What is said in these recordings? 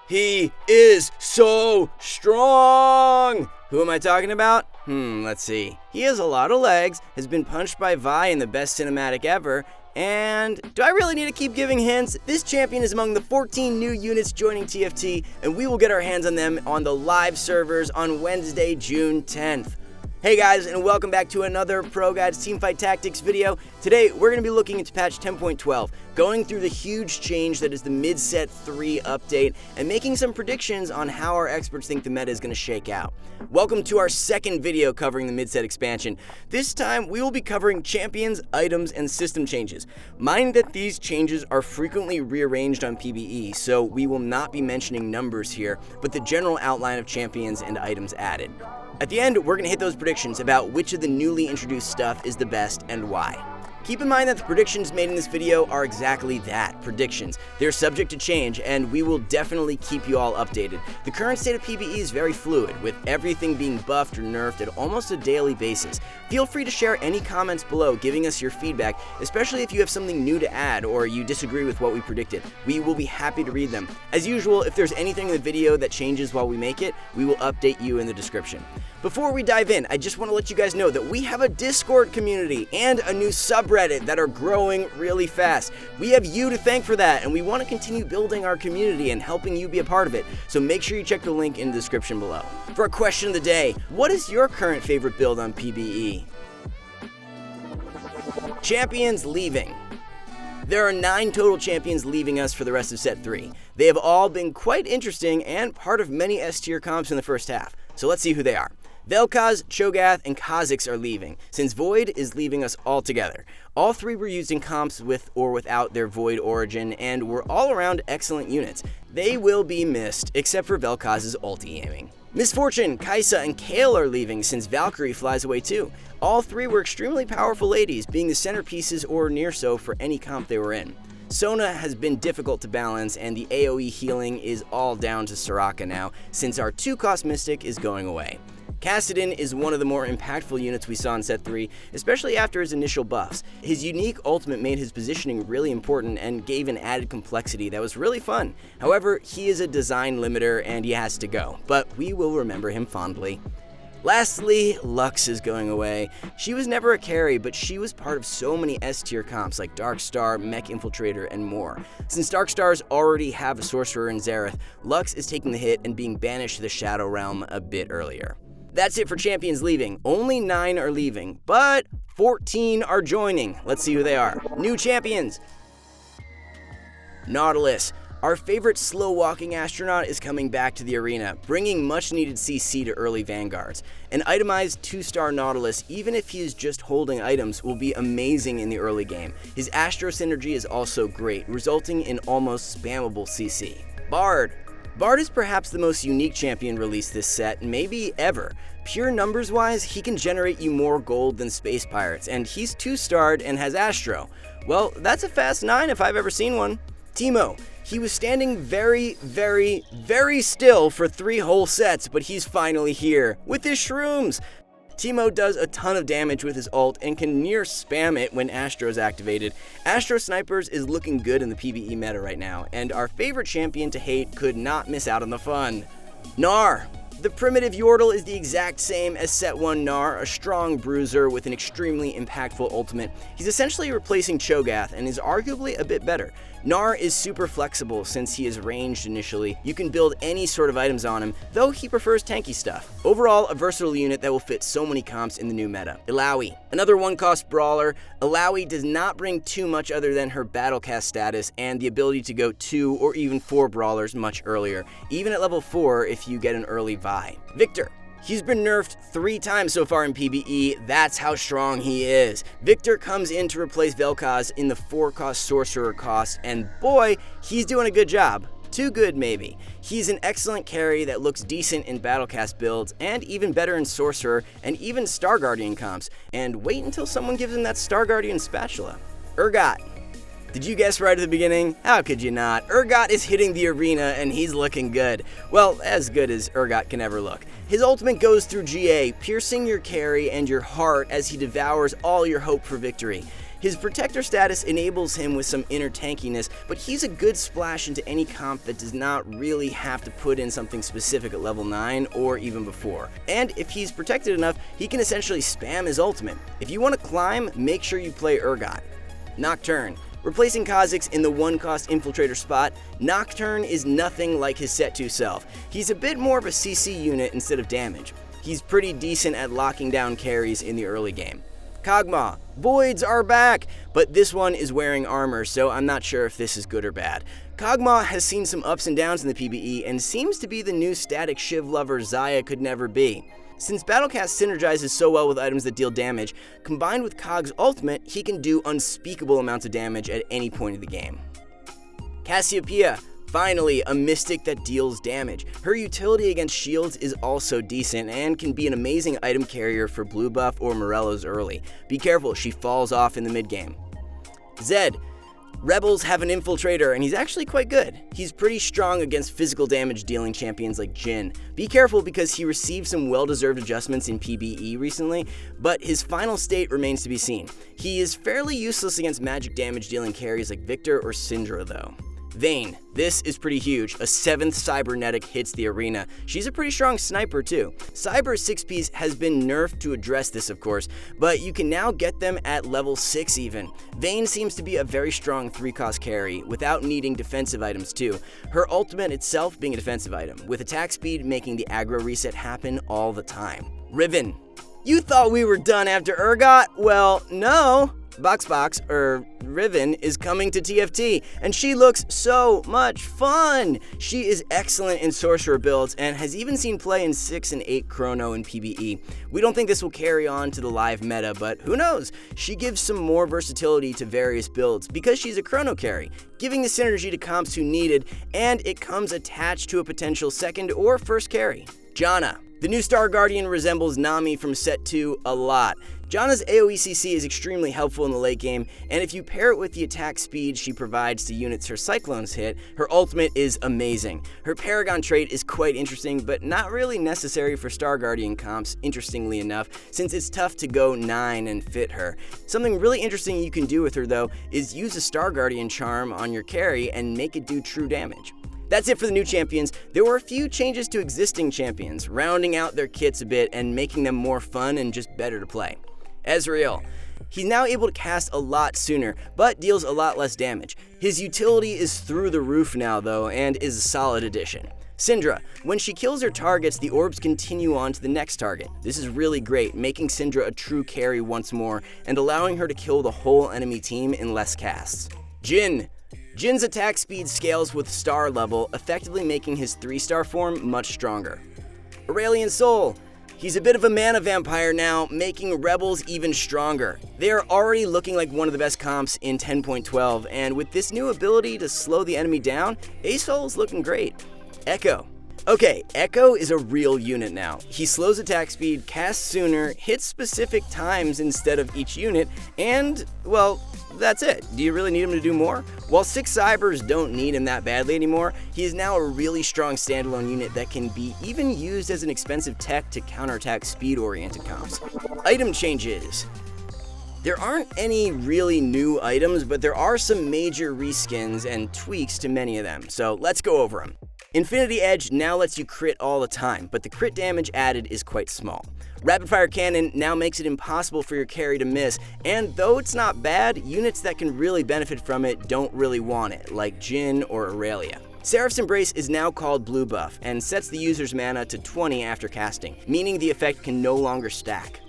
He is so strong! Who am I talking about? Let's see. He has a lot of legs, has been punched by Vi in the best cinematic ever, and do I really need to keep giving hints? This champion is among the 14 new units joining TFT, and we will get our hands on them on the live servers on Wednesday, June 10th. Hey guys, and welcome back to another ProGuides Teamfight Tactics video. Today, we're going to be looking into patch 10.12, going through the huge change that is the mid-set 3 update, and making some predictions on how our experts think the meta is going to shake out. Welcome to our second video covering the mid-set expansion. This time, we will be covering champions, items, and system changes. Mind that these changes are frequently rearranged on PBE, so we will not be mentioning numbers here, but the general outline of champions and items added. At the end, we're going to hit those predictions about which of the newly introduced stuff is the best and why. Keep in mind that the predictions made in this video are exactly that, predictions. They're subject to change, and we will definitely keep you all updated. The current state of PBE is very fluid, with everything being buffed or nerfed at almost a daily basis. Feel free to share any comments below, giving us your feedback, especially if you have something new to add or you disagree with what we predicted. We will be happy to read them. As usual, if there's anything in the video that changes while we make it, we will update you in the description. Before we dive in, I just want to let you guys know that we have a Discord community and a new subreddit that are growing really fast. We have you to thank for that, and we want to continue building our community and helping you be a part of it, so make sure you check the link in the description below. For our question of the day, what is your current favorite build on PBE? Champions leaving. There are 9 total champions leaving us for the rest of Set 3. They have all been quite interesting and part of many S-tier comps in the first half, so let's see who they are. Vel'Koz, Cho'Gath, and Kha'Zix are leaving, since Void is leaving us altogether. All 3 were used in comps with or without their Void origin, and were all around excellent units. They will be missed, except for Vel'Koz's ulti aiming. Misfortune, Kai'Sa, and Kayle are leaving, since Valkyrie flies away too. All 3 were extremely powerful ladies, being the centerpieces or near so for any comp they were in. Sona has been difficult to balance, and the AoE healing is all down to Soraka now, since our 2-cost Mystic is going away. Kassadin is one of the more impactful units we saw in Set 3, especially after his initial buffs. His unique ultimate made his positioning really important and gave an added complexity that was really fun. However, he is a design limiter and he has to go, but we will remember him fondly. Lastly, Lux is going away. She was never a carry, but she was part of so many S-tier comps like Darkstar, Mech Infiltrator, and more. Since Darkstars already have a Sorcerer in Xerath, Lux is taking the hit and being banished to the Shadow Realm a bit earlier. That's it for champions leaving. Only 9 are leaving, but 14 are joining. Let's see who they are. New champions. Nautilus. Our favorite slow-walking astronaut is coming back to the arena, bringing much-needed CC to early vanguards. An itemized 2-star Nautilus, even if he is just holding items, will be amazing in the early game. His Astro synergy is also great, resulting in almost spammable CC. Bard. Bard is perhaps the most unique champion released this set, maybe ever. Pure numbers-wise, he can generate you more gold than Space Pirates, and he's 2-starred and has Astro. Well, that's a fast 9 if I've ever seen one. Teemo. He was standing very still for 3 whole sets, but he's finally here, with his shrooms! Teemo does a ton of damage with his ult and can near spam it when Astro is activated. Astro Snipers is looking good in the PBE meta right now, and our favorite champion to hate could not miss out on the fun. Gnar. The primitive Yordle is the exact same as Set 1 Gnar, a strong bruiser with an extremely impactful ultimate. He's essentially replacing Cho'Gath and is arguably a bit better. Gnar is super flexible since he is ranged initially. You can build any sort of items on him, though he prefers tanky stuff. Overall, a versatile unit that will fit so many comps in the new meta. Illaoi. Another 1-cost brawler. Illaoi does not bring too much other than her battlecast status and the ability to go 2 or even 4 brawlers much earlier, even at level 4 if you get an early Vi. Viktor. He's been nerfed 3 times so far in PBE, that's how strong he is. Viktor comes in to replace Vel'Koz in the 4-cost Sorcerer cost, and boy, he's doing a good job. Too good, maybe. He's an excellent carry that looks decent in Battlecast builds, and even better in Sorcerer, and even Star Guardian comps. And wait until someone gives him that Star Guardian spatula. Urgot. Did you guess right at the beginning? How could you not? Urgot is hitting the arena and he's looking good. Well, as good as Urgot can ever look. His ultimate goes through GA, piercing your carry and your heart as he devours all your hope for victory. His protector status enables him with some inner tankiness, but he's a good splash into any comp that does not really have to put in something specific at level 9 or even before. And if he's protected enough, he can essentially spam his ultimate. If you want to climb, make sure you play Urgot. Nocturne. Replacing Kha'Zix in the 1-cost infiltrator spot, Nocturne is nothing like his set 2 self. He's a bit more of a CC unit instead of damage. He's pretty decent at locking down carries in the early game. Kog'Maw. Voids are back, but this one is wearing armor, so I'm not sure if this is good or bad. Kog'Maw has seen some ups and downs in the PvE and seems to be the new static shiv lover Xayah could never be. Since Battlecast synergizes so well with items that deal damage, combined with Kog's ultimate, he can do unspeakable amounts of damage at any point of the game. Cassiopeia. Finally, a mystic that deals damage. Her utility against shields is also decent and can be an amazing item carrier for blue buff or Morellos early. Be careful, she falls off in the mid game. Zed. Rebels have an infiltrator and he's actually quite good. He's pretty strong against physical damage dealing champions like Jhin. Be careful because he received some well-deserved adjustments in PvE recently, but his final state remains to be seen. He is fairly useless against magic damage dealing carries like Victor or Syndra though. Vayne. This is pretty huge. A 7th cybernetic hits the arena. She's a pretty strong sniper too. Cyber 6Ps has been nerfed to address this of course, but you can now get them at level 6 even. Vayne seems to be a very strong 3-cost carry without needing defensive items too. Her ultimate itself being a defensive item, with attack speed making the aggro reset happen all the time. Riven. You thought we were done after Urgot? Well, no. BoxBox, Riven, is coming to TFT, and she looks so much fun! She is excellent in sorcerer builds, and has even seen play in 6 and 8 chrono in PvE. We don't think this will carry on to the live meta, but who knows? She gives some more versatility to various builds, because she's a chrono carry, giving the synergy to comps who need it, and it comes attached to a potential second or first carry. Janna. The new Star Guardian resembles Nami from set 2 a lot. Janna's AoE CC is extremely helpful in the late game, and if you pair it with the attack speed she provides to units her Cyclones hit, her ultimate is amazing. Her Paragon trait is quite interesting, but not really necessary for Star Guardian comps, interestingly enough, since it's tough to go 9 and fit her. Something really interesting you can do with her though, is use a Star Guardian charm on your carry and make it do true damage. That's it for the new champions. There were a few changes to existing champions, rounding out their kits a bit and making them more fun and just better to play. Ezreal. He's now able to cast a lot sooner, but deals a lot less damage. His utility is through the roof now though, and is a solid addition. Syndra. When she kills her targets, the orbs continue on to the next target. This is really great, making Syndra a true carry once more, and allowing her to kill the whole enemy team in less casts. Jhin. Jin's attack speed scales with star level, effectively making his 3-star form much stronger. Aurelion Sol. He's a bit of a mana vampire now, making Rebels even stronger. They are already looking like one of the best comps in 10.12, and with this new ability to slow the enemy down, Asol's looking great. Echo. Okay, Echo is a real unit now. He slows attack speed, casts sooner, hits specific times instead of each unit, and, well, that's it. Do you really need him to do more? While 6 Cybers don't need him that badly anymore, he is now a really strong standalone unit that can be even used as an expensive tech to counterattack speed-oriented comps. Item changes. There aren't any really new items, but there are some major reskins and tweaks to many of them, so let's go over them. Infinity Edge now lets you crit all the time, but the crit damage added is quite small. Rapid Fire Cannon now makes it impossible for your carry to miss, and though it's not bad, units that can really benefit from it don't really want it, like Jhin or Aurelia. Seraph's Embrace is now called Blue Buff, and sets the user's mana to 20 after casting, meaning the effect can no longer stack.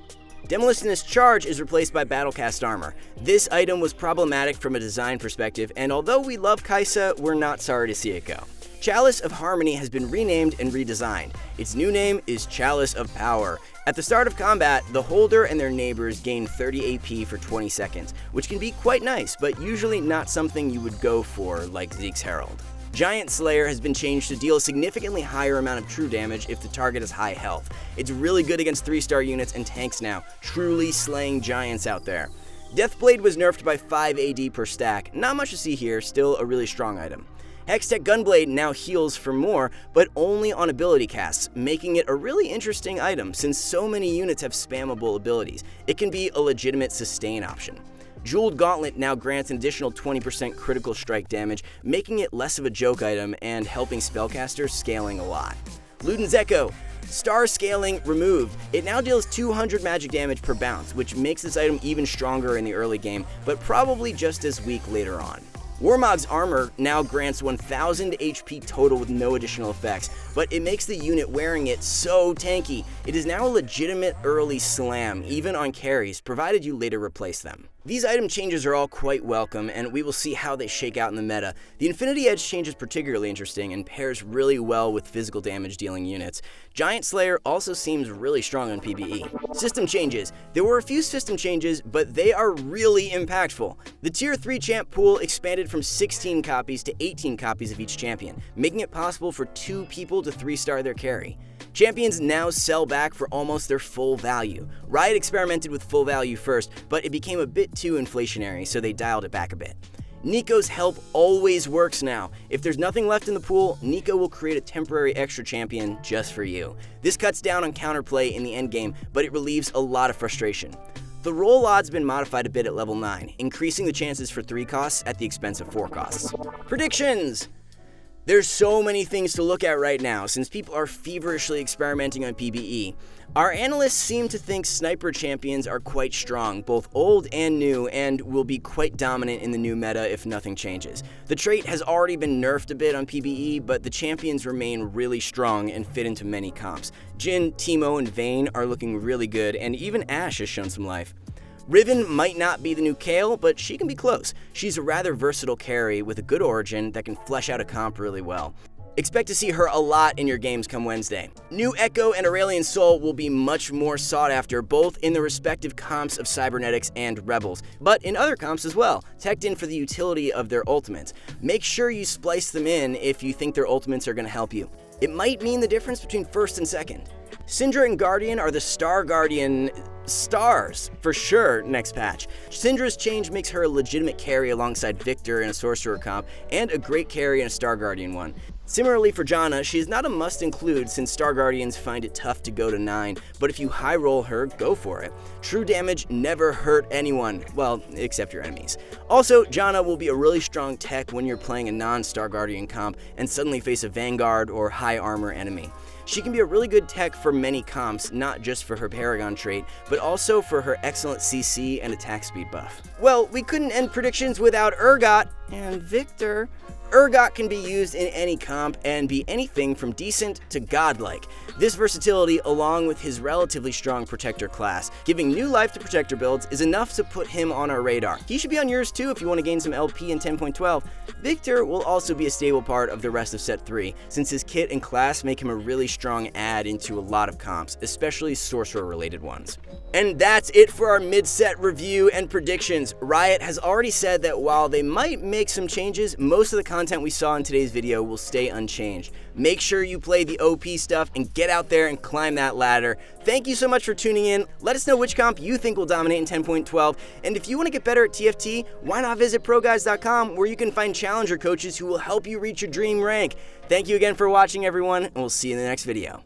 Demolitionist Charge is replaced by Battlecast Armor. This item was problematic from a design perspective, and although we love Kai'Sa, we're not sorry to see it go. Chalice of Harmony has been renamed and redesigned. Its new name is Chalice of Power. At the start of combat, the holder and their neighbors gain 30 AP for 20 seconds, which can be quite nice, but usually not something you would go for like Zeke's Herald. Giant Slayer has been changed to deal a significantly higher amount of true damage if the target has high health. It's really good against 3-star units and tanks now, truly slaying giants out there. Deathblade was nerfed by 5 AD per stack, not much to see here, still a really strong item. Hextech Gunblade now heals for more, but only on ability casts, making it a really interesting item since so many units have spammable abilities. It can be a legitimate sustain option. Jeweled Gauntlet now grants an additional 20% critical strike damage, making it less of a joke item and helping spellcasters scaling a lot. Luden's Echo. Star scaling removed. It now deals 200 magic damage per bounce, which makes this item even stronger in the early game, but probably just as weak later on. Warmog's Armor now grants 1000 HP total with no additional effects, but it makes the unit wearing it so tanky. It is now a legitimate early slam, even on carries, provided you later replace them. These item changes are all quite welcome, and we will see how they shake out in the meta. The Infinity Edge change is particularly interesting and pairs really well with physical damage dealing units. Giant Slayer also seems really strong on PvE. System changes. There were a few system changes, but they are really impactful. The Tier 3 champ pool expanded from 16 copies to 18 copies of each champion, making it possible for 2 people to 3-star their carry. Champions now sell back for almost their full value. Riot experimented with full value first, but it became a bit too inflationary, so they dialed it back a bit. Nico's help always works now. If there's nothing left in the pool, Nico will create a temporary extra champion just for you. This cuts down on counterplay in the endgame, but it relieves a lot of frustration. The roll odd's been modified a bit at level 9, increasing the chances for 3 costs at the expense of 4 costs. Predictions! There's so many things to look at right now since people are feverishly experimenting on PvE. Our analysts seem to think sniper champions are quite strong, both old and new, and will be quite dominant in the new meta if nothing changes. The trait has already been nerfed a bit on PvE, but the champions remain really strong and fit into many comps. Jhin, Teemo, and Vayne are looking really good, and even Ashe has shown some life. Riven might not be the new Kayle, but she can be close. She's a rather versatile carry with a good origin that can flesh out a comp really well. Expect to see her a lot in your games come Wednesday. New Echo and Aurelion Sol will be much more sought after, both in the respective comps of Cybernetics and Rebels, but in other comps as well, teched in for the utility of their ultimates. Make sure you splice them in if you think their ultimates are going to help you. It might mean the difference between first and second. Syndra and Guardian are the Star Guardian stars, for sure, next patch. Syndra's change makes her a legitimate carry alongside Victor in a Sorcerer comp, and a great carry in a Star Guardian one. Similarly for Janna, she is not a must include since Star Guardians find it tough to go to 9, but if you high roll her, go for it. True damage never hurt anyone, well, except your enemies. Also, Janna will be a really strong tech when you're playing a non-Star Guardian comp and suddenly face a Vanguard or high armor enemy. She can be a really good tech for many comps, not just for her Paragon trait, but also for her excellent CC and attack speed buff. Well, we couldn't end predictions without Urgot and Victor. Urgot can be used in any comp and be anything from decent to godlike. This versatility, along with his relatively strong Protector class, giving new life to Protector builds, is enough to put him on our radar. He should be on yours too if you want to gain some LP in 10.12. Victor will also be a stable part of the rest of Set 3, since his kit and class make him a really strong add into a lot of comps, especially Sorcerer-related ones. And that's it for our mid-set review and predictions. Riot has already said that while they might make some changes, most of the content we saw in today's video will stay unchanged. Make sure you play the OP stuff and get out there and climb that ladder. Thank you so much for tuning in. Let us know which comp you think will dominate in 10.12. And if you want to get better at TFT, why not visit ProGuides.com, where you can find challenger coaches who will help you reach your dream rank. Thank you again for watching, everyone, and we'll see you in the next video.